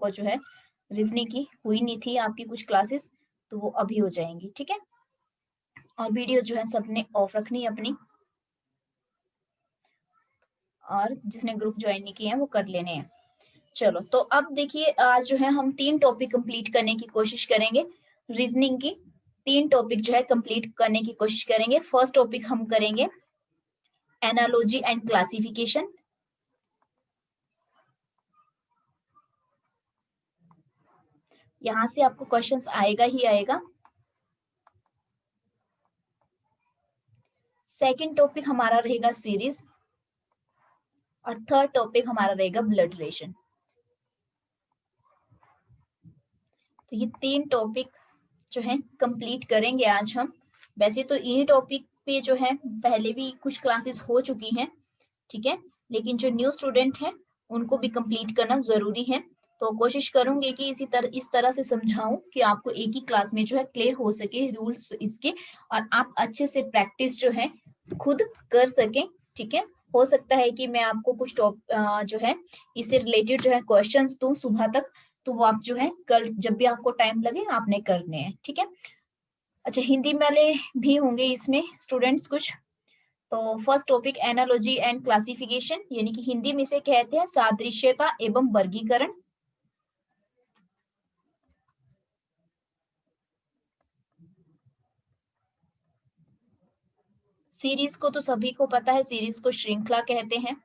आपको जो है रीजनिंग की हुई नहीं थी आपकी कुछ क्लासेस, तो वो अभी हो जाएंगी, ठीक है। और वीडियो जो है सबने ऑफ रखनी है अपनी, और जिसने ग्रुप ज्वाइन नहीं किए हैं वो कर लेने हैं। चलो, तो अब देखिए आज जो है हम 3 टॉपिक कंप्लीट करने की कोशिश करेंगे। रीजनिंग की 3 टॉपिक जो है कंप्लीट करने की कोशिश करेंगे। फर्स्ट टॉपिक हम करेंगे एनालॉजी एंड क्लासिफिकेशन। यहां से आपको क्वेश्चंस आएगा ही आएगा। सेकंड टॉपिक हमारा रहेगा सीरीज, और थर्ड टॉपिक हमारा रहेगा ब्लड रिलेशन। तो ये 3 टॉपिक जो है कंप्लीट करेंगे आज हम। वैसे तो इन्हीं टॉपिक पे जो है पहले भी कुछ क्लासेस हो चुकी हैं, ठीक है, लेकिन जो न्यू स्टूडेंट हैं उनको भी कंप्लीट करना जरूरी है। तो कोशिश करूंगी कि इस तरह से समझाऊं कि आपको एक ही क्लास में जो है क्लियर हो सके रूल्स इसके, और आप अच्छे से प्रैक्टिस जो है खुद कर सकें, ठीक है। हो सकता है कि मैं आपको कुछ जो है इससे रिलेटेड जो है क्वेश्चंस दूं सुबह तक, तो वो आप जो है कल जब भी आपको टाइम लगे आपने करने हैं, ठीक है। अच्छा, हिंदी वाले भी होंगे इसमें स्टूडेंट्स कुछ। तो first topic analogy and classification, यानी कि हिंदी में से कहते हैं सादृश्यता एवं वर्गीकरण। सीरीज को तो सभी को पता है, सीरीज को श्रृंखला कहते हैं।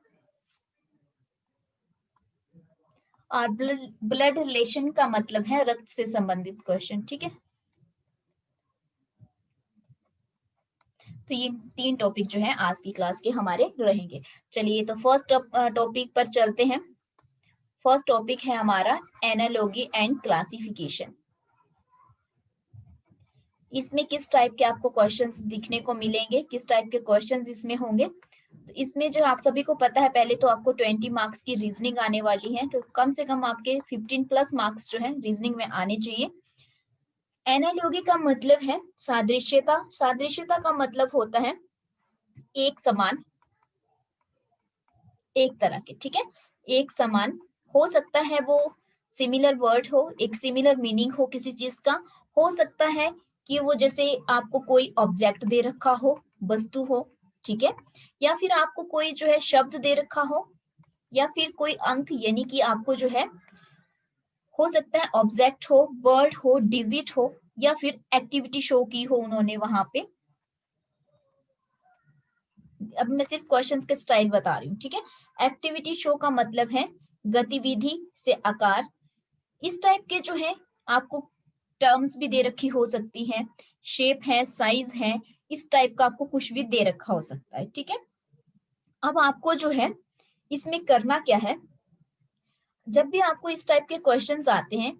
और ब्लड रिलेशन का मतलब है रक्त से संबंधित क्वेश्चन, ठीक है। तो ये 3 टॉपिक जो है आज की क्लास के हमारे रहेंगे। चलिए, तो फर्स्ट टॉपिक पर चलते हैं। फर्स्ट टॉपिक है हमारा एनालॉजी एंड क्लासिफिकेशन। इसमें किस टाइप के आपको क्वेश्चंस दिखने को मिलेंगे, किस टाइप के क्वेश्चंस इसमें होंगे। तो इसमें जो आप सभी को पता है, पहले तो आपको 20 मार्क्स की रीजनिंग आने वाली है, तो कम से कम आपके 15 प्लस मार्क्स जो है रीजनिंग में आने चाहिए। एनालॉजी का मतलब है सादृश्यता। सादृश्यता का मतलब होता है एक समान, एक तरह के, ठीक है, एक समान। हो सकता है वो सिमिलर वर्ड हो, एक सिमिलर मीनिंग हो किसी चीज का। हो सकता है कि वो जैसे आपको कोई ऑब्जेक्ट दे रखा हो, वस्तु हो, ठीक है, या फिर आपको कोई जो है शब्द दे रखा हो, या फिर कोई अंक, यानी कि आपको जो है हो सकता है ऑब्जेक्ट हो, वर्ड हो, डिजिट हो, या फिर एक्टिविटी शो की हो उन्होंने वहां पे। अब मैं सिर्फ क्वेश्चंस के स्टाइल बता रही हूँ, ठीक है। एक्टिविटी शो का मतलब है गतिविधि से आकार। इस टाइप के जो है आपको टर्म्स भी दे रखी हो सकती है, शेप है, साइज है, इस टाइप का आपको कुछ भी दे रखा हो सकता है, ठीक है। अब आपको जो है इसमें करना क्या है, जब भी आपको इस टाइप के क्वेश्चंस आते हैं,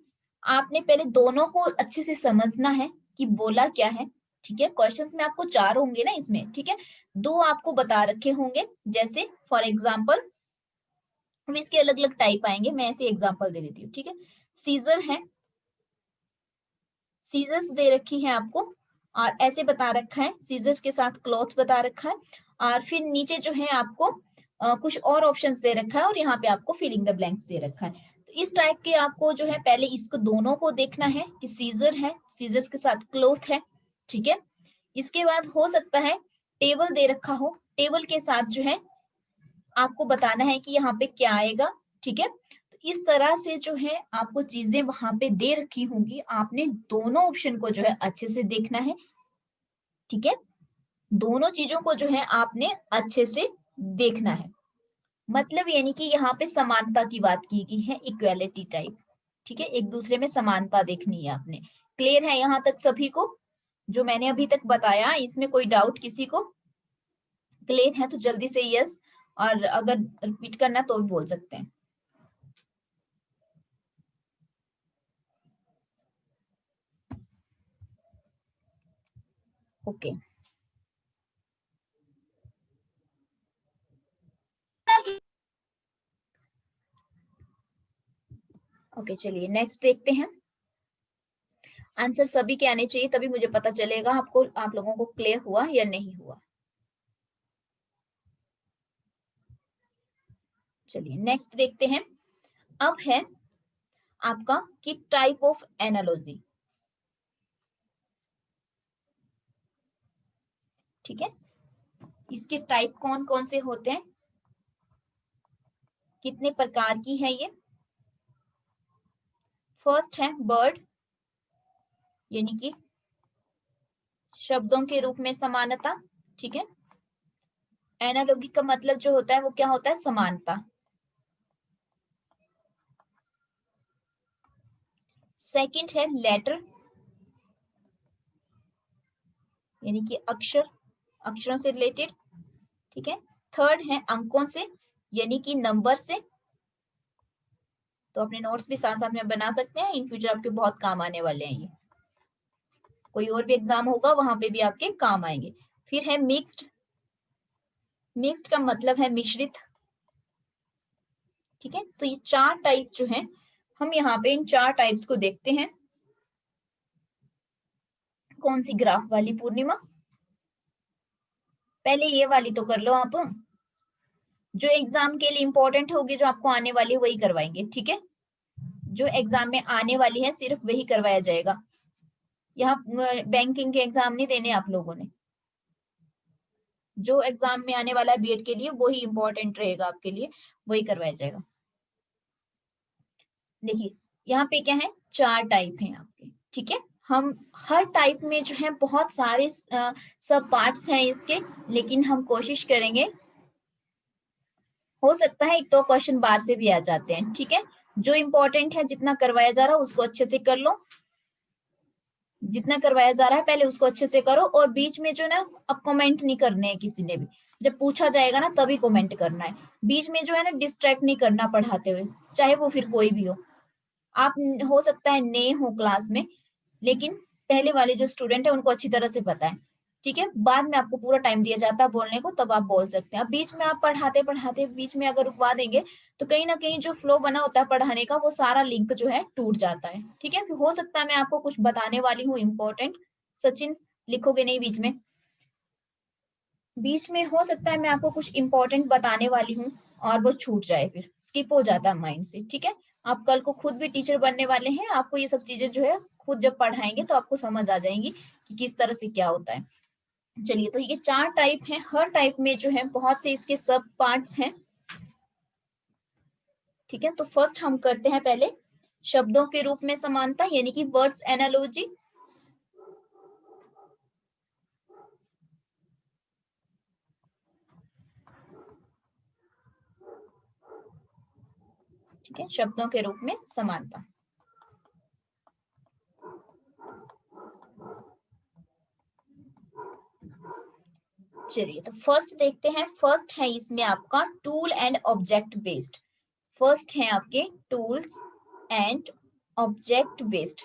आपने पहले दोनों को अच्छे से समझना है कि बोला क्या है, ठीक है। क्वेश्चंस में आपको 4 होंगे ना इसमें, ठीक है। 2 आपको बता रखे होंगे, जैसे फॉर एग्जाम्पल अब इसके अलग अलग टाइप आएंगे, मैं ऐसे एग्जाम्पल दे देती हूँ, ठीक है। सीजर है, सीजर्स दे रखी है आपको, और ऐसे बता रखा है, सीजर्स के साथ क्लॉथ बता रखा है, और फिर नीचे जो है आपको कुछ और ऑप्शंस दे रखा है, और यहाँ पे आपको फिलिंग द ब्लैंक्स दे रखा है। तो इस टाइप के आपको जो है पहले इसको दोनों को देखना है कि सीजर है, सीजर्स के साथ क्लॉथ है, ठीक है। इसके बाद हो सकता है टेबल दे रखा हो, टेबल के साथ जो है आपको बताना है कि यहाँ पे क्या आएगा, ठीक है। तो इस तरह से जो है आपको चीजें वहां पे दे रखी होंगी, आपने दोनों ऑप्शन को जो है अच्छे से देखना है, ठीक है। दोनों चीजों को जो है आपने अच्छे से देखना है, मतलब यानी कि यहाँ पे समानता की बात की गई है, इक्वेलिटी टाइप, ठीक है। एक दूसरे में समानता देखनी है आपने। क्लियर है यहाँ तक सभी को जो मैंने अभी तक बताया? इसमें कोई डाउट किसी को? क्लियर है तो जल्दी से यस, और अगर रिपीट करना तो भी बोल सकते हैं। ओके, ओके, चलिए नेक्स्ट देखते हैं। आंसर सभी के आने चाहिए, तभी मुझे पता चलेगा आपको, आप लोगों को क्लियर हुआ या नहीं हुआ। चलिए नेक्स्ट देखते हैं। अब है आपका कि टाइप ऑफ एनालॉजी, ठीक है। इसके टाइप कौन कौन से होते हैं, कितने प्रकार की है ये। फर्स्ट है बर्ड, यानी कि शब्दों के रूप में समानता, ठीक है। एनालॉगी का मतलब जो होता है वो क्या होता है, समानता। सेकंड है लेटर, यानी कि अक्षर, अक्षरों से रिलेटेड, ठीक है। थर्ड है अंकों से, यानी कि नंबर से। तो अपने नोट्स भी साथ साथ में बना सकते हैं, इन फ्यूचर आपके बहुत काम आने वाले हैं ये, कोई और भी एग्जाम होगा वहां पे भी आपके काम आएंगे। फिर है मिक्स्ड, मिक्स्ड का मतलब है मिश्रित, ठीक है। तो ये चार टाइप जो है, हम यहाँ पे इन चार टाइप्स को देखते हैं। कौन सी ग्राफ वाली पूर्णिमा, पहले ये वाली तो कर लो आप, जो एग्जाम के लिए इंपॉर्टेंट होगी, जो आपको आने वाली है वही करवाएंगे, ठीक है। जो एग्जाम में आने वाली है सिर्फ वही करवाया जाएगा, यहाँ बैंकिंग के एग्जाम नहीं देने आप लोगों ने। जो एग्जाम में आने वाला है बीएड के लिए वही इंपॉर्टेंट रहेगा आपके लिए, वही करवाया जाएगा। देखिए यहाँ पे क्या है, चार टाइप हैं आपके, ठीक है। हम हर टाइप में जो है बहुत सारे सब पार्ट्स हैं इसके, लेकिन हम कोशिश करेंगे, हो सकता है एक तो क्वेश्चन बाहर से भी आ जाते हैं, ठीक है। जो इंपॉर्टेंट है, जितना करवाया जा रहा है उसको अच्छे से कर लो, जितना करवाया जा रहा है पहले उसको अच्छे से करो, और बीच में जो ना अब कमेंट नहीं करने हैं किसी ने भी, जब पूछा जाएगा ना तभी कमेंट करना है। बीच में जो है ना डिस्ट्रैक्ट नहीं करना पढ़ाते हुए, चाहे वो फिर कोई भी हो। आप हो सकता है नए हो क्लास में, लेकिन पहले वाले जो स्टूडेंट है उनको अच्छी तरह से पता है, ठीक है। बाद में आपको पूरा टाइम दिया जाता है बोलने को, तब आप बोल सकते हैं। अब बीच में आप पढ़ाते पढ़ाते बीच में अगर रुकवा देंगे तो कहीं ना कहीं जो फ्लो बना होता है पढ़ाने का वो सारा लिंक जो है टूट जाता है, ठीक है। फिर हो सकता है मैं आपको कुछ बताने वाली हूँ इंपॉर्टेंट, सचिन लिखोगे नहीं बीच में, बीच में हो सकता है मैं आपको कुछ इंपॉर्टेंट बताने वाली हूँ और वो छूट जाए, फिर स्किप हो जाता है माइंड से, ठीक है। आप कल को खुद भी टीचर बनने वाले हैं, आपको ये सब चीजें जो है खुद जब पढ़ाएंगे तो आपको समझ आ जाएंगी कि किस तरह से क्या होता है। चलिए, तो ये चार टाइप हैं, हर टाइप में जो है बहुत से इसके सब पार्ट्स हैं, ठीक है। तो फर्स्ट हम करते हैं पहले शब्दों के रूप में समानता, यानी कि वर्ड्स एनालॉजी। ठीक है, शब्दों के रूप में समानता। चलिए, तो फर्स्ट देखते हैं। फर्स्ट है इसमें आपका tool and object based. First है आपके टूल्स एंड ऑब्जेक्ट बेस्ड,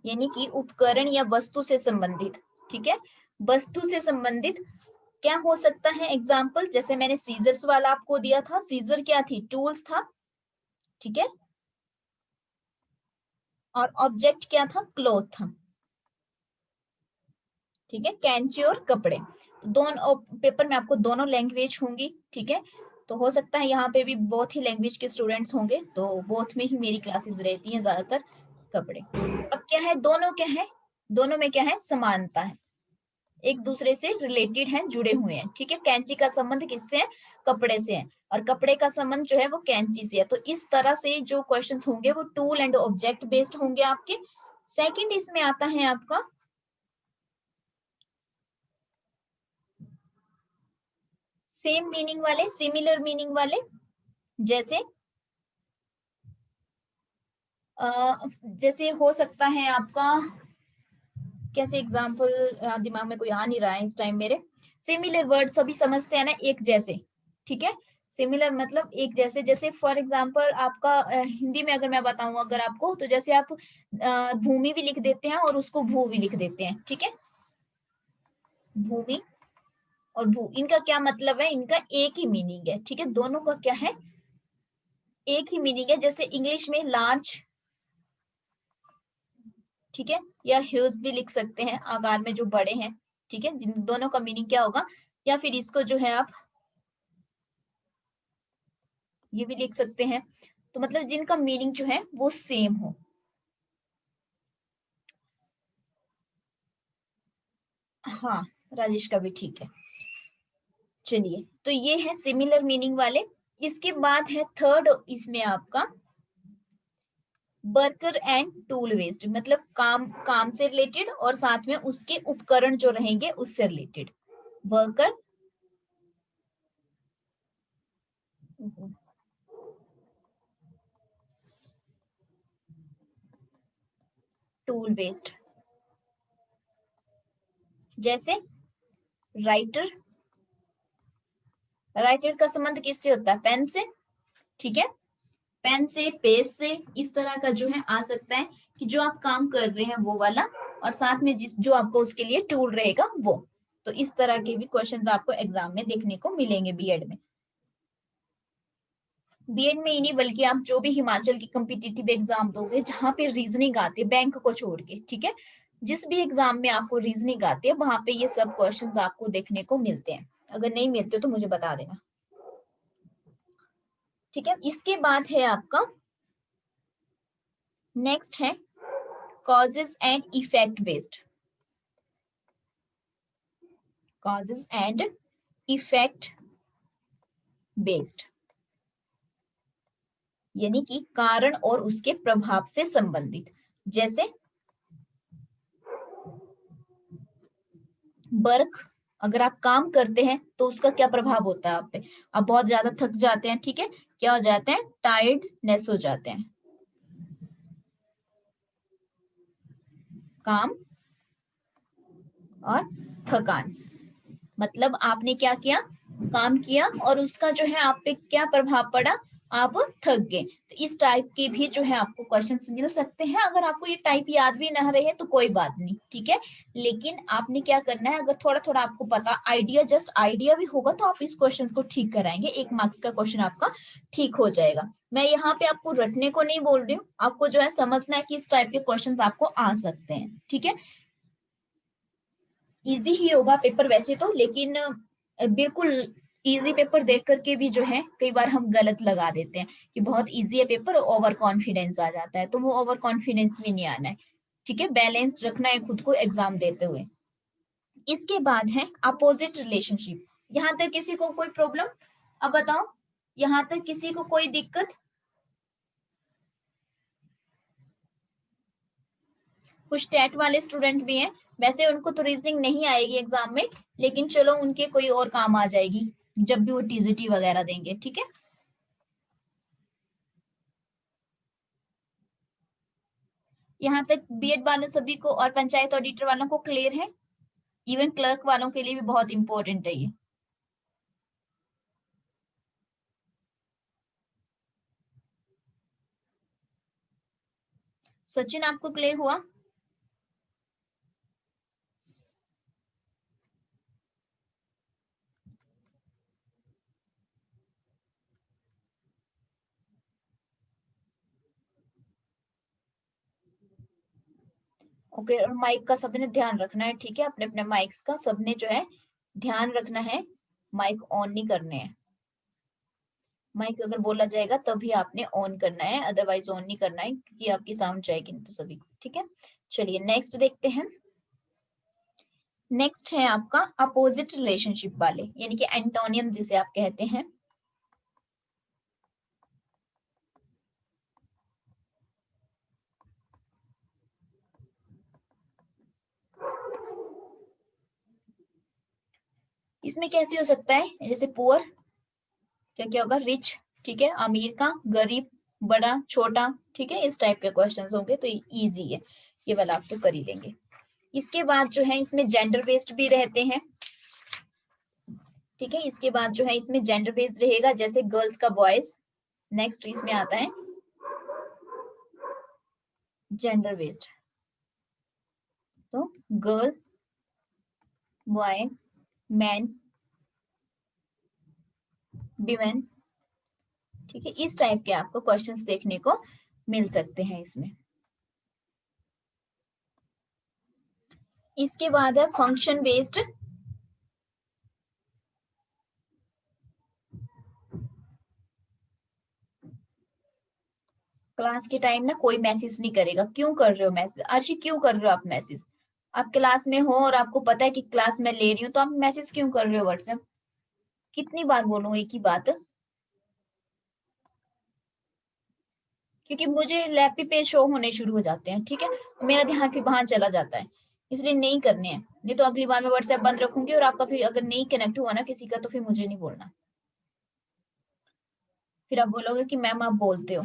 यानी कि उपकरण या वस्तु से संबंधित, ठीक है। वस्तु से संबंधित क्या हो सकता है, एग्जाम्पल जैसे मैंने सीजर्स वाला आपको दिया था, सीजर क्या थी, टूल्स था, ठीक है। और ऑब्जेक्ट क्या था, क्लॉथ था, ठीक है, कैंची और कपड़े। दोनों पेपर में आपको दोनों लैंग्वेज होंगी, ठीक है। तो हो सकता है यहाँ पे भी बहुत ही लैंग्वेज के स्टूडेंट्स होंगे, तो बोथ में ही मेरी क्लासेस रहती हैं ज्यादातर। कपड़े, अब क्या है, दोनों क्या है, दोनों में क्या है, समानता है, एक दूसरे से रिलेटेड हैं, जुड़े हुए हैं, ठीक है। कैंची का संबंध किससे है, कपड़े से है, और कपड़े का संबंध जो है वो कैंची से है। तो इस तरह से जो क्वेश्चंस होंगे वो टूल एंड ऑब्जेक्ट बेस्ड होंगे आपके। सेकंड इसमें आता है आपका सेम मीनिंग वाले, सिमिलर मीनिंग वाले, जैसे जैसे हो सकता है आपका, कैसे एग्जाम्पल दिमाग में कोई आ नहीं रहा है इस टाइम मेरे। सिमिलर वर्ड सभी समझते हैं ना, एक जैसे, ठीक है। सिमिलर मतलब एक जैसे, जैसे फॉर एग्जाम्पल आपका हिंदी में अगर मैं बताऊं अगर आपको, तो जैसे आप भूमि भी लिख देते हैं और उसको भू भी लिख देते हैं, ठीक है। भूमि और भू, इनका क्या मतलब है, इनका एक ही मीनिंग है, ठीक है। दोनों का क्या है, एक ही मीनिंग है। जैसे इंग्लिश में लार्ज, ठीक है, या ह्यूज भी लिख सकते हैं, आकार में जो बड़े हैं, ठीक है। जिन दोनों का मीनिंग क्या होगा, या फिर इसको जो है आप ये भी लिख सकते हैं। तो मतलब जिनका मीनिंग जो है वो सेम हो। हाँ, राजेश का भी ठीक है। चलिए, तो ये है सिमिलर मीनिंग वाले। इसके बाद है थर्ड, इसमें आपका वर्कर एंड टूल वेस्ट, मतलब काम से रिलेटेड और साथ में उसके उपकरण जो रहेंगे उससे रिलेटेड। वर्कर, टूल वेस्ट, जैसे राइटर, राइटर का संबंध किससे होता है? पेन से, ठीक है, पेन से, पेज से, इस तरह का जो है आ सकता है कि जो आप काम कर रहे हैं वो वाला, और साथ में जिस जो आपको उसके लिए टूल रहेगा वो। तो इस तरह के भी क्वेश्चंस आपको एग्जाम में देखने को मिलेंगे बीएड में। बीएड में ही नहीं बल्कि आप जो भी हिमाचल की कम्पिटिटिव एग्जाम दोगे जहां पे रीजनिंग आती है बैंक को छोड़ के, ठीक है, जिस भी एग्जाम में आपको रीजनिंग आती है वहां पे ये सब क्वेश्चंस आपको देखने को मिलते हैं। अगर नहीं मिलते तो मुझे बता देना, ठीक है। इसके बाद है आपका नेक्स्ट है causes and effect based, causes and effect based, यानी कि कारण और उसके प्रभाव से संबंधित। जैसे वर्क, अगर आप काम करते हैं तो उसका क्या प्रभाव होता है आप पे? आप बहुत ज्यादा थक जाते हैं, ठीक है, क्या हो जाते हैं? टायर्डनेस हो जाते हैं। काम और थकान, मतलब आपने क्या किया? काम किया और उसका जो है आप पे क्या प्रभाव पड़ा? आप थक गए। तो इस टाइप के भी जो है आपको क्वेश्चंस मिल सकते हैं। अगर आपको ये टाइप याद भी ना रहे तो कोई बात नहीं, ठीक है, लेकिन आपने क्या करना है, अगर थोड़ा थोड़ा आपको पता आइडिया, जस्ट आइडिया भी होगा तो आप इस क्वेश्चन को ठीक कराएंगे, 1 मार्क्स का क्वेश्चन आपका ठीक हो जाएगा। मैं यहाँ पे आपको रटने को नहीं बोल रही हूँ, आपको जो है समझना है कि इस टाइप के क्वेश्चन आपको आ सकते हैं, ठीक है। इजी ही होगा पेपर वैसे तो, लेकिन बिल्कुल इजी पेपर देख करके भी जो है कई बार हम गलत लगा देते हैं कि बहुत इजी है पेपर, ओवर कॉन्फिडेंस आ जाता है, तो वो ओवर कॉन्फिडेंस भी नहीं आना है, ठीक है, बैलेंस रखना है खुद को एग्जाम देते हुए। इसके बाद है अपोजिट रिलेशनशिप। यहाँ तक किसी को कोई प्रॉब्लम? अब बताओ, यहाँ तक किसी को कोई दिक्कत? कुछ टेट वाले स्टूडेंट भी हैं, वैसे उनको तो रीजनिंग नहीं आएगी एग्जाम में, लेकिन चलो उनके कोई और काम आ जाएगी जब भी वो टीजीटी वगैरह देंगे, ठीक है। यहाँ तक बीएड वालों सभी को और पंचायत ऑडिटर वालों को क्लियर है? इवन क्लर्क वालों के लिए भी बहुत इंपॉर्टेंट है ये। सचिन, आपको क्लियर हुआ? ओके, और माइक का सबने ध्यान रखना है, ठीक है, अपने अपने माइक्स का सबने जो है ध्यान रखना है, माइक ऑन नहीं करने हैं। माइक अगर बोला जाएगा तभी आपने ऑन करना है, अदरवाइज ऑन नहीं करना है क्योंकि आपकी साउंड जाएगी नहीं तो सभी को, ठीक है। चलिए नेक्स्ट देखते हैं। नेक्स्ट है आपका अपोजिट रिलेशनशिप वाले, यानी कि एंटोनियम जिसे आप कहते हैं। इसमें कैसे हो सकता है? जैसे पुअर, क्या क्या होगा? रिच, ठीक है, अमीर का, गरीब, बड़ा, छोटा, ठीक है, इस टाइप के क्वेश्चंस होंगे तो इजी है, ये वाला आप तो कर ही लेंगे। इसके बाद जो है इसमें जेंडर बेस्ड भी रहते हैं, ठीक है, इसके बाद जो है इसमें जेंडर बेस्ड रहेगा, जैसे गर्ल्स का बॉयज। नेक्स्ट इसमें आता है जेंडर बेस्ड, तो गर्ल, बॉय, मैन, विमेन, ठीक है, इस टाइप के आपको क्वेश्चंस देखने को मिल सकते हैं इसमें। इसके बाद है फंक्शन बेस्ड, क्लास के टाइम ना कोई मैसेज नहीं करेगा। क्यों कर रहे हो मैसेज अर्शी, क्यों कर रहे हो आप मैसेज? आप क्लास में हो और आपको पता है कि क्लास में ले रही हूँ, तो आप मैसेज क्यों कर रहे हो व्हाट्सएप? कितनी बार बोलूं एक ही बात? क्योंकि मुझे लैप पे शो होने शुरू हो जाते हैं, ठीक है, मेरा ध्यान फिर वहां चला जाता है, इसलिए नहीं करने हैं। नहीं तो अगली बार मैं व्हाट्सएप बंद रखूंगी और आपका फिर अगर नहीं कनेक्ट हुआ ना किसी का, तो फिर मुझे नहीं बोलना, फिर आप बोलोगे कि मैम आप बोलते हो।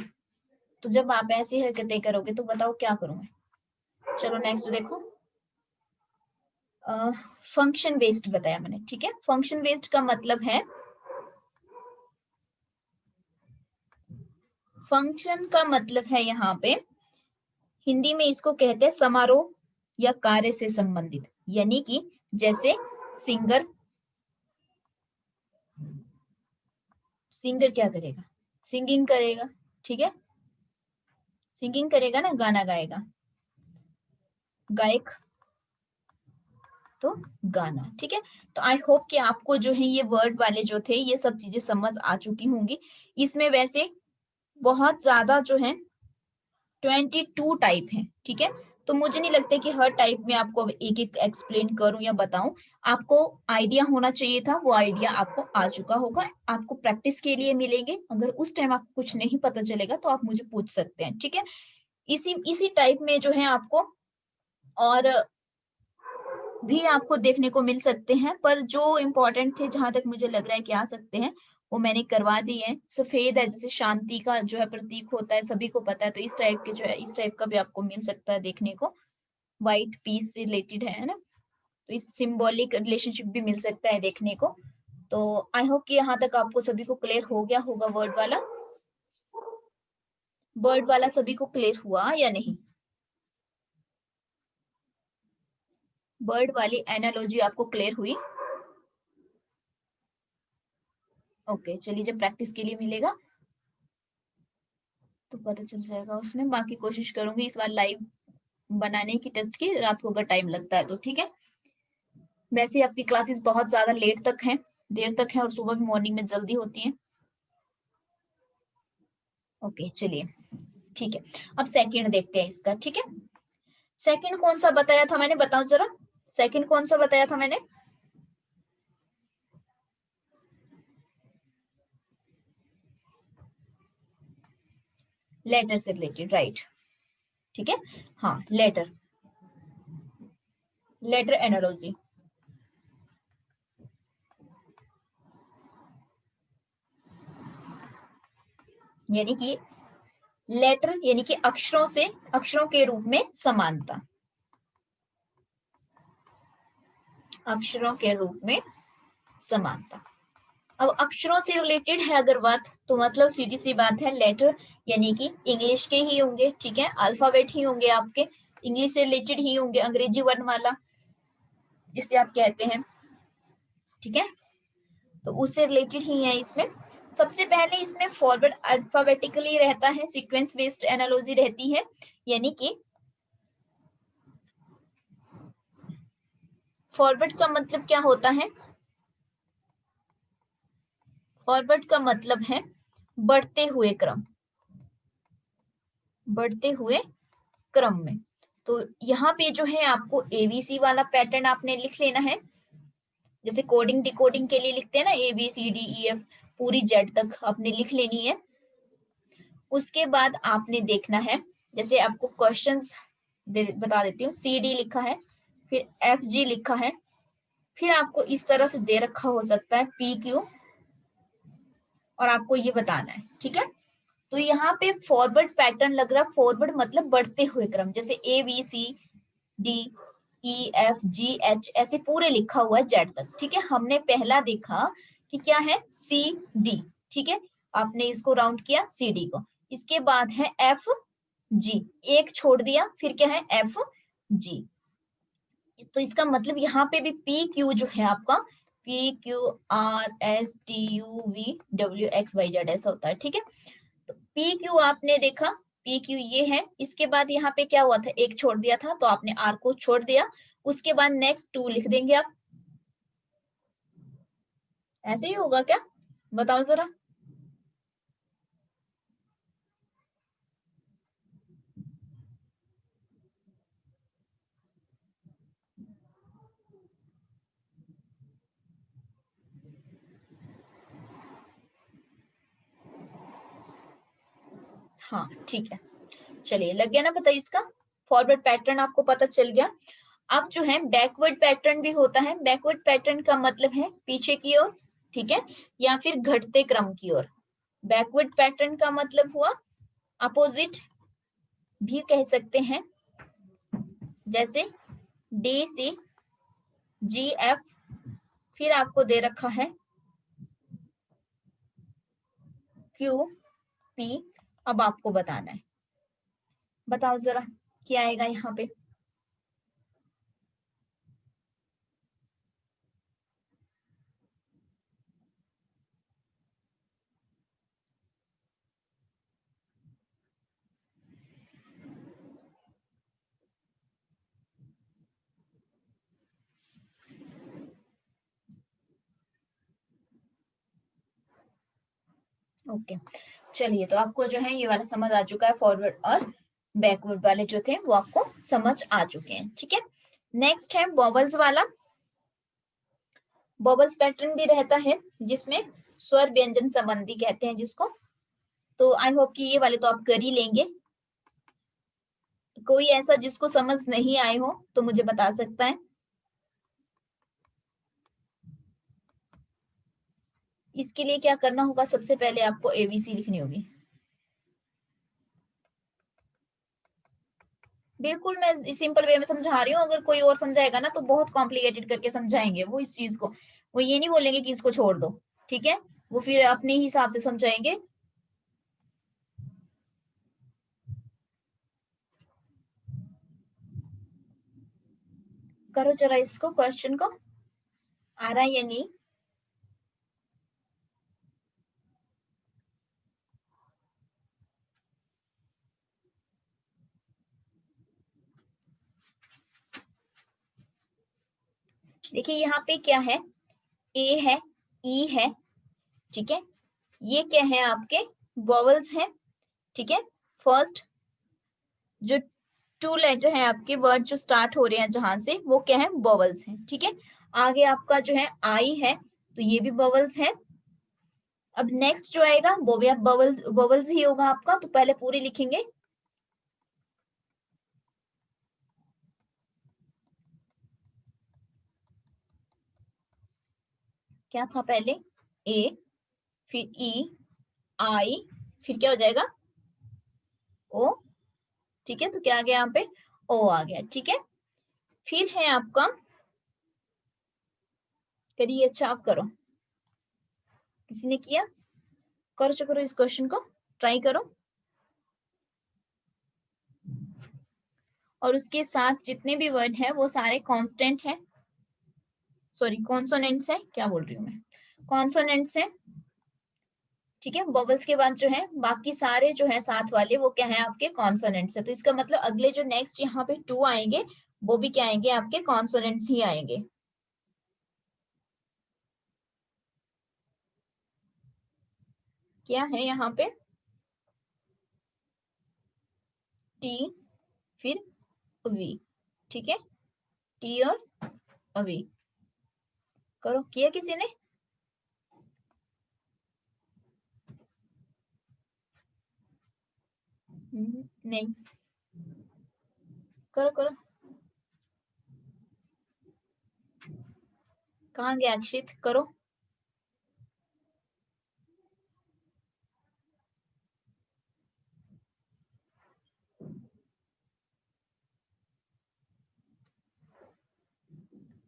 तो जब आप ऐसी हरकतें करोगे तो बताओ क्या करूं मैं। चलो नेक्स्ट देखो। फंक्शन बेस्ड बताया मैंने, ठीक है। फंक्शन बेस्ड का मतलब है, फंक्शन का मतलब है यहाँ पे हिंदी में इसको कहते हैं समारोह या कार्य से संबंधित। यानी कि जैसे सिंगर, सिंगर क्या करेगा? सिंगिंग करेगा, ठीक है, सिंगिंग करेगा ना, गाना गाएगा। गायक तो गाना, ठीक है। तो आई होप कि आपको जो है ये वर्ड वाले जो थे ये सब चीजें समझ आ चुकी होंगी। इसमें वैसे बहुत ज्यादा जो है 22 टाइप है, ठीक है। तो मुझे नहीं लगता कि हर टाइप में आपको एक एक एक्सप्लेन करूं या बताऊं। आपको आइडिया होना चाहिए था, वो आइडिया आपको आ चुका होगा। आपको प्रैक्टिस के लिए मिलेंगे, अगर उस टाइम आपको कुछ नहीं पता चलेगा तो आप मुझे पूछ सकते हैं, ठीक है। इसी इसी टाइप में जो है आपको और भी आपको देखने को मिल सकते हैं, पर जो इम्पोर्टेंट थे जहां तक मुझे लग रहा है कि आ सकते हैं वो मैंने करवा दी है। सफेद है, जैसे शांति का जो है प्रतीक होता है, सभी को पता है, तो इस टाइप के जो है इस टाइप का भी आपको मिल सकता है देखने को। व्हाइट पीस से रिलेटेड है ना, तो इस सिंबॉलिक रिलेशनशिप भी मिल सकता है देखने को। तो आई होप कि यहाँ तक आपको सभी को क्लियर हो गया होगा। वर्ड वाला, वर्ड वाला सभी को क्लियर हुआ या नहीं? वर्ड वाली एनालॉजी आपको क्लियर हुई? ओके, चलिए, जब प्रैक्टिस के लिए मिलेगा तो पता चल जाएगा उसमें। बाकी कोशिश करूंगी इस बार लाइव बनाने की, टेस्ट की, रात को अगर टाइम लगता है तो, ठीक है। वैसे आपकी क्लासेस बहुत ज्यादा लेट तक हैं, देर तक है, और सुबह भी मॉर्निंग में जल्दी होती है। ओके चलिए, ठीक है। अब सेकंड देखते हैं इसका, ठीक है। सेकंड कौन सा बताया था मैंने, बताओ जरा। सेकंड कौन सा बताया था मैंने? लेटर से रिलेटेड, राइट, ठीक है। हाँ, लेटर, लेटर एनालॉजी। यानी कि लेटर यानी कि अक्षरों से, अक्षरों के रूप में समानता, अक्षरों के रूप में समानता। अब अक्षरों से रिलेटेड है अगर बात, तो मतलब सीधी सी बात है, लेटर यानी कि इंग्लिश के ही होंगे, ठीक है, अल्फाबेट ही होंगे आपके, इंग्लिश से रिलेटेड ही होंगे, अंग्रेजी वर्णमाला जिसे आप कहते हैं, ठीक है, तो उससे रिलेटेड ही है इसमें। सबसे पहले इसमें फॉरवर्ड अल्फाबेटिकली रहता है, सीक्वेंस बेस्ड एनालॉजी रहती है। यानी कि फॉरवर्ड का मतलब क्या होता है? फॉरवर्ड का मतलब है बढ़ते हुए क्रम, बढ़ते हुए क्रम में। तो यहाँ पे जो है आपको एबीसी वाला पैटर्न आपने लिख लेना है, जैसे कोडिंग डिकोडिंग के लिए लिखते हैं ना, A B C D E F, पूरी जेड तक आपने लिख लेनी है। उसके बाद आपने देखना है, जैसे आपको क्वेश्चंस बता देती हूँ, सी डी लिखा है, फिर एफ जी लिखा है, फिर आपको इस तरह से दे रखा हो सकता है पी क्यू, और आपको ये बताना है, ठीक है। तो यहाँ पे फॉरवर्ड पैटर्न लग रहा है, फॉरवर्ड मतलब बढ़ते हुए क्रम, जैसे A B C D E F G H ऐसे पूरे लिखा हुआ है जेड तक, ठीक है। हमने पहला देखा कि क्या है, सी डी, ठीक है, आपने इसको राउंड किया सी डी को। इसके बाद है एफ जी, एक छोड़ दिया, फिर क्या है एफ जी। तो इसका मतलब यहाँ पे भी पी क्यू जो है आपका, P Q R S T U V W X Y Z ऐसा होता है, ठीक है। तो पी क्यू आपने देखा, पी क्यू ये है। इसके बाद यहाँ पे क्या हुआ था, एक छोड़ दिया था, तो आपने आर को छोड़ दिया। उसके बाद नेक्स्ट टू लिख देंगे आप, ऐसे ही होगा क्या, बताओ जरा। हाँ ठीक है, चलिए लग गया ना पता इसका। फॉरवर्ड पैटर्न आपको पता चल गया। अब जो है बैकवर्ड पैटर्न भी होता है। बैकवर्ड पैटर्न का मतलब है पीछे की ओर, ठीक है, या फिर घटते क्रम की ओर। बैकवर्ड पैटर्न का मतलब हुआ अपोजिट भी कह सकते हैं, जैसे डी सी जी एफ, फिर आपको दे रखा है क्यू पी। अब आपको बताना है, बताओ जरा क्या आएगा यहाँ पे। ओके, चलिए तो आपको जो है ये वाला समझ आ चुका है। फॉरवर्ड और बैकवर्ड वाले जो थे वो आपको समझ आ चुके हैं, ठीक है। नेक्स्ट है बॉबल्स वाला। बॉबल्स पैटर्न भी रहता है जिसमें स्वर व्यंजन संबंधी कहते हैं जिसको। तो आई होप कि ये वाले तो आप कर ही लेंगे। कोई ऐसा जिसको समझ नहीं आए हो तो मुझे बता सकता है। इसके लिए क्या करना होगा, सबसे पहले आपको एबीसी लिखनी होगी। बिल्कुल मैं सिंपल वे में समझा रही हूँ, अगर कोई और समझाएगा ना तो बहुत कॉम्प्लिकेटेड करके समझाएंगे वो इस चीज को। वो ये नहीं बोलेंगे कि इसको छोड़ दो, ठीक है, वो फिर अपने हिसाब से समझाएंगे। करो जरा इसको, क्वेश्चन को आ रहा है या नहीं। देखिए यहाँ पे क्या है, ए है, ई है, ठीक है, ये क्या है आपके वॉवल्स हैं, ठीक है। फर्स्ट जो टू लेटर है आपके वर्ड जो स्टार्ट हो रहे हैं जहां से, वो क्या है, वॉवल्स हैं, ठीक है। आगे आपका जो है आई है, तो ये भी वॉवल्स है। अब नेक्स्ट जो आएगा वो भी आप बबल्स बबल्स ही होगा आपका, तो पहले पूरी लिखेंगे। क्या था पहले, ए, फिर ई, आई, फिर क्या हो जाएगा, ओ, ठीक है। तो क्या आ गया यहाँ पे, ओ आ गया, ठीक है। फिर है आपका, करिए, अच्छा आप करो, किसी ने किया, करो करो इस क्वेश्चन को, ट्राई करो। और उसके साथ जितने भी वर्ड है वो सारे कॉन्स्टेंट है, सॉरी कॉन्सोनेंट्स है, क्या बोल रही हूँ मैं, कॉन्सोनेंट्स है, ठीक है। बबल्स के बाद जो है बाकी सारे जो है साथ वाले वो क्या है आपके कॉन्सोनेंट्स है। तो इसका मतलब अगले जो नेक्स्ट यहाँ पे टू आएंगे वो भी क्या आएंगे, आपके कॉन्सोनेंट्स ही आएंगे। क्या है यहाँ पे, टी, फिर वी, ठीक है, टी और वी। करो, किया किसी ने। नहीं, करो करो, कहाँ गया अक्षित, करो।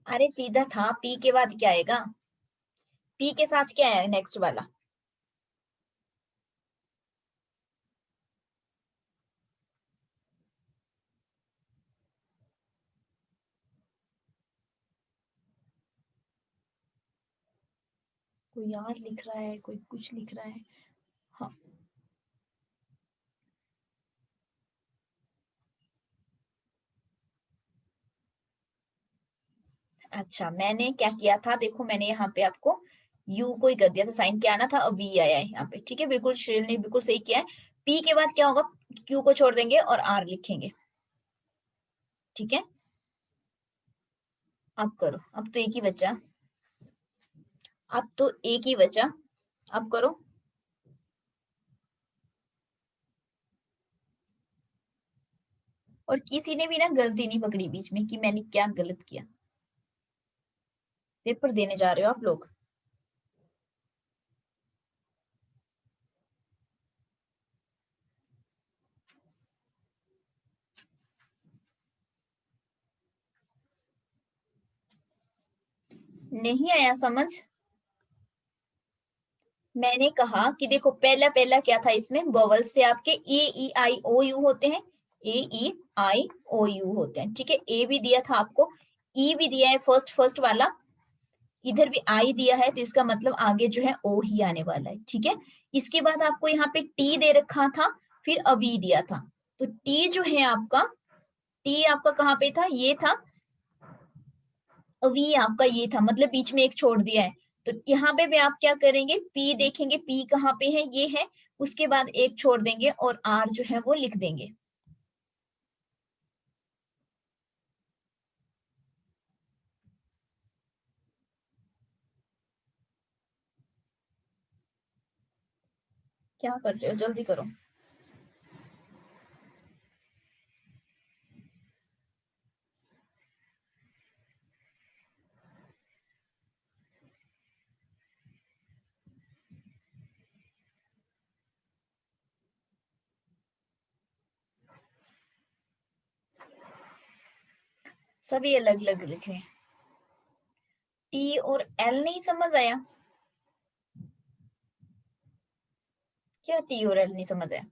अरे सीधा था, पी के बाद क्या आएगा, पी के साथ क्या है नेक्स्ट वाला। कोई यार लिख रहा है, कोई कुछ लिख रहा है। हाँ, अच्छा मैंने क्या किया था, देखो मैंने यहाँ पे आपको यू को ही कर दिया था साइन, क्या आना था, अब वी आया है यहाँ पे, ठीक है। बिल्कुल श्रेल ने बिल्कुल सही किया है। पी के बाद क्या होगा, क्यू को छोड़ देंगे और आर लिखेंगे, ठीक है। अब करो, अब तो एक ही बचा, अब तो एक ही बचा, अब करो। और किसी ने भी ना गलती नहीं पकड़ी बीच में कि मैंने क्या गलत किया। पेपर देने जा रहे हो आप लोग? नहीं आया समझ? मैंने कहा कि देखो पहला पहला क्या था, इसमें वोवल्स थे आपके, ए ई आई ओ यू होते हैं, ए ई आई ओ यू होते हैं, ठीक है। ए भी दिया था आपको, ई भी दिया है फर्स्ट फर्स्ट वाला, इधर भी आई दिया है, तो इसका मतलब आगे जो है ओ ही आने वाला है, ठीक है। इसके बाद आपको यहाँ पे टी दे रखा था, फिर अवी दिया था, तो टी जो है आपका, टी आपका कहाँ पे था, ये था, वी आपका ये था, मतलब बीच में एक छोड़ दिया है। तो यहाँ पे भी आप क्या करेंगे, पी देखेंगे, पी कहाँ पे है, ये है, उसके बाद एक छोड़ देंगे और आर जो है वो लिख देंगे। क्या कर रहे हो, जल्दी करो। सभी अलग अलग लिखे हैं। टी और एल नहीं समझ आया? क्या टी और एल नहीं समझ आया?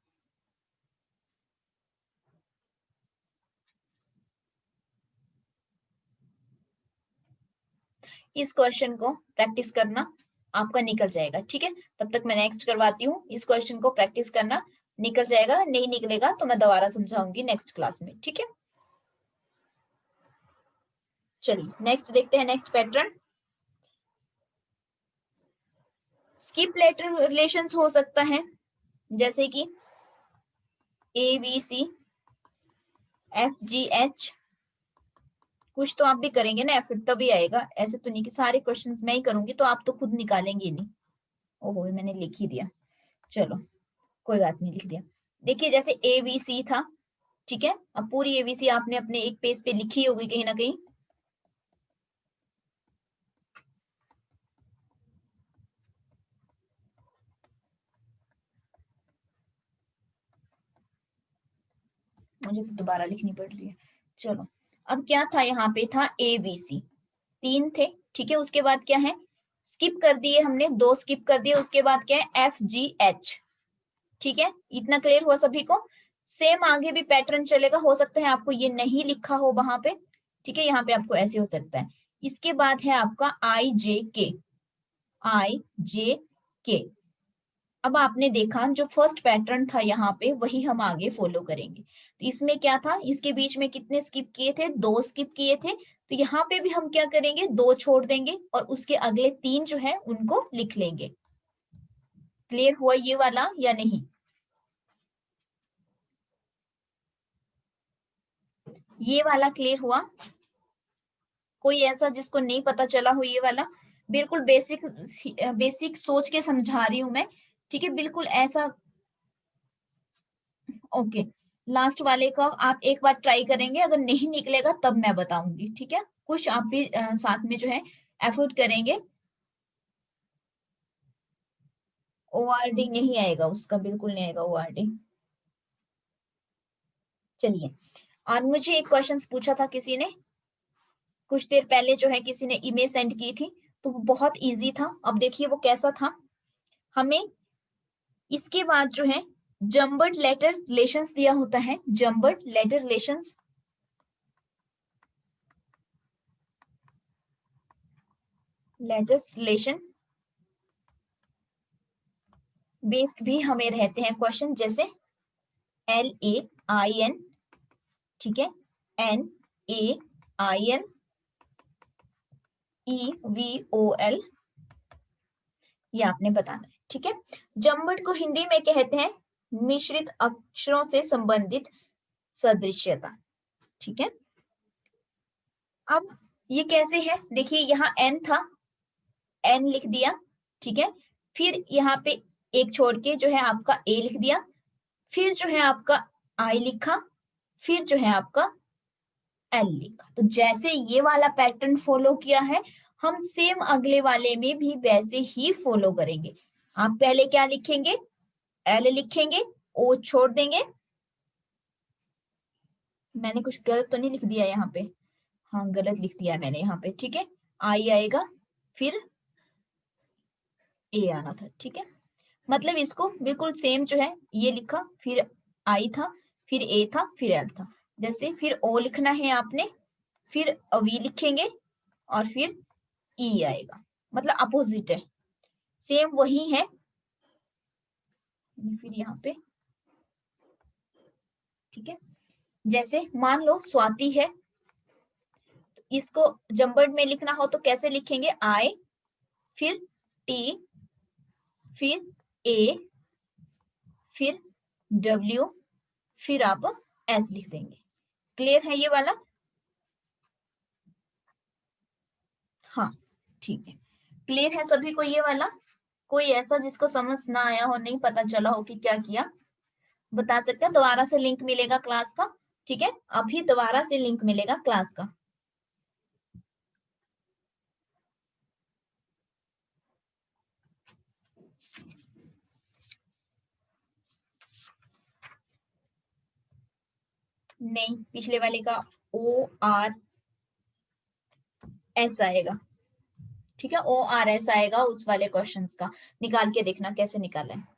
इस क्वेश्चन को प्रैक्टिस करना, आपका निकल जाएगा, ठीक है। तब तक मैं नेक्स्ट करवाती हूँ, इस क्वेश्चन को प्रैक्टिस करना, निकल जाएगा, नहीं निकलेगा तो मैं दोबारा समझाऊंगी नेक्स्ट क्लास में, ठीक है। चलिए नेक्स्ट देखते हैं, next pattern. Skip letter relations हो सकता है, जैसे कि A B C F G H, कुछ तो आप भी करेंगे ना, फिर तभी आएगा, ऐसे तो नहीं कि सारे क्वेश्चंस मैं ही करूंगी तो आप तो खुद निकालेंगे नहीं। ओहो मैंने लिख ही दिया, चलो कोई बात नहीं, लिख दिया। देखिए जैसे ए बी सी था, ठीक है, अब पूरी एबीसी आपने अपने एक पेज पे लिखी होगी कहीं ना कहीं। मुझे तो दोबारा लिखनी पड़ रही है, चलो। अब क्या था, यहाँ पे था ए बी सी, तीन थे, ठीक है। उसके बाद क्या है, स्किप कर दिए हमने, दो स्किप कर दिए, उसके बाद क्या है एफ जी एच, ठीक है। इतना क्लियर हुआ सभी को? सेम आगे भी पैटर्न चलेगा, हो सकता है आपको ये नहीं लिखा हो वहां पे, ठीक है, यहाँ पे आपको ऐसे हो सकता है। इसके बाद है आपका आई जे के, आई जे के। अब आपने देखा जो फर्स्ट पैटर्न था यहाँ पे, वही हम आगे फॉलो करेंगे। तो इसमें क्या था, इसके बीच में कितने स्किप किए थे, दो स्किप किए थे, तो यहाँ पे भी हम क्या करेंगे, दो छोड़ देंगे और उसके अगले तीन जो है उनको लिख लेंगे। क्लियर हुआ ये वाला या नहीं? ये वाला क्लियर हुआ? कोई ऐसा जिसको नहीं पता चला हो ये वाला? बिल्कुल बेसिक बेसिक सोच के समझा रही हूं मैं, ठीक है, बिल्कुल ऐसा। ओके, लास्ट वाले का आप एक बार ट्राई करेंगे, अगर नहीं निकलेगा तब मैं बताऊंगी, ठीक है। कुछ आप भी साथ में जो है एफर्ट करेंगे। ओआरडी नहीं आएगा उसका, बिल्कुल नहीं आएगा ओआरडी। चलिए, और मुझे एक क्वेश्चन पूछा था किसी ने कुछ देर पहले, जो है किसी ने इमेज सेंड की थी, तो वो बहुत इजी था। अब देखिए वो कैसा था, हमें इसके बाद जो है जम्बर्ड लेटर रिलेशंस दिया होता है, जम्बर्ड letter relations, letters relation based भी हमें रहते हैं क्वेश्चन, जैसे एल ए आई एन, ठीक है, N A I N, E V O L, ये आपने बताना है, ठीक है। जम्बर्ड को हिंदी में कहते हैं मिश्रित अक्षरों से संबंधित सदृश्यता, ठीक है। अब ये कैसे है, देखिए यहाँ एन था, एन लिख दिया, ठीक है। फिर यहाँ पे एक छोड़ के जो है आपका ए लिख दिया, फिर जो है आपका आई लिखा, फिर जो है आपका एल लिखा। तो जैसे ये वाला पैटर्न फॉलो किया है, हम सेम अगले वाले में भी वैसे ही फॉलो करेंगे। आप पहले क्या लिखेंगे, एल लिखेंगे, ओ छोड़ देंगे। मैंने कुछ गलत तो नहीं लिख दिया यहाँ पे? हाँ गलत लिख दिया मैंने यहाँ पे, ठीक है। आई आएगा, फिर ए आना था, ठीक है। मतलब इसको बिल्कुल सेम जो है ये लिखा, फिर आई था, फिर ए था, फिर एल था। जैसे फिर ओ लिखना है आपने, फिर वी लिखेंगे और फिर ई आएगा, मतलब अपोजिट है, सेम वही है। फिर यहाँ पे, ठीक है। जैसे मान लो स्वाति है, तो इसको जम्बर्ड में लिखना हो तो कैसे लिखेंगे, आई, फिर टी, फिर ए, फिर डब्ल्यू, फिर आप एस लिख देंगे। क्लियर है ये वाला? हाँ ठीक है, क्लियर है सभी को ये वाला? कोई ऐसा जिसको समझ ना आया हो, नहीं पता चला हो कि क्या किया, बता सकते हैं। दोबारा से लिंक मिलेगा क्लास का, ठीक है, अभी दोबारा से लिंक मिलेगा क्लास का। नहीं, पिछले वाले का ओ आर एस आएगा, ठीक है, ओ आर एस आएगा उस वाले क्वेश्चंस का। निकाल के देखना कैसे निकाला है।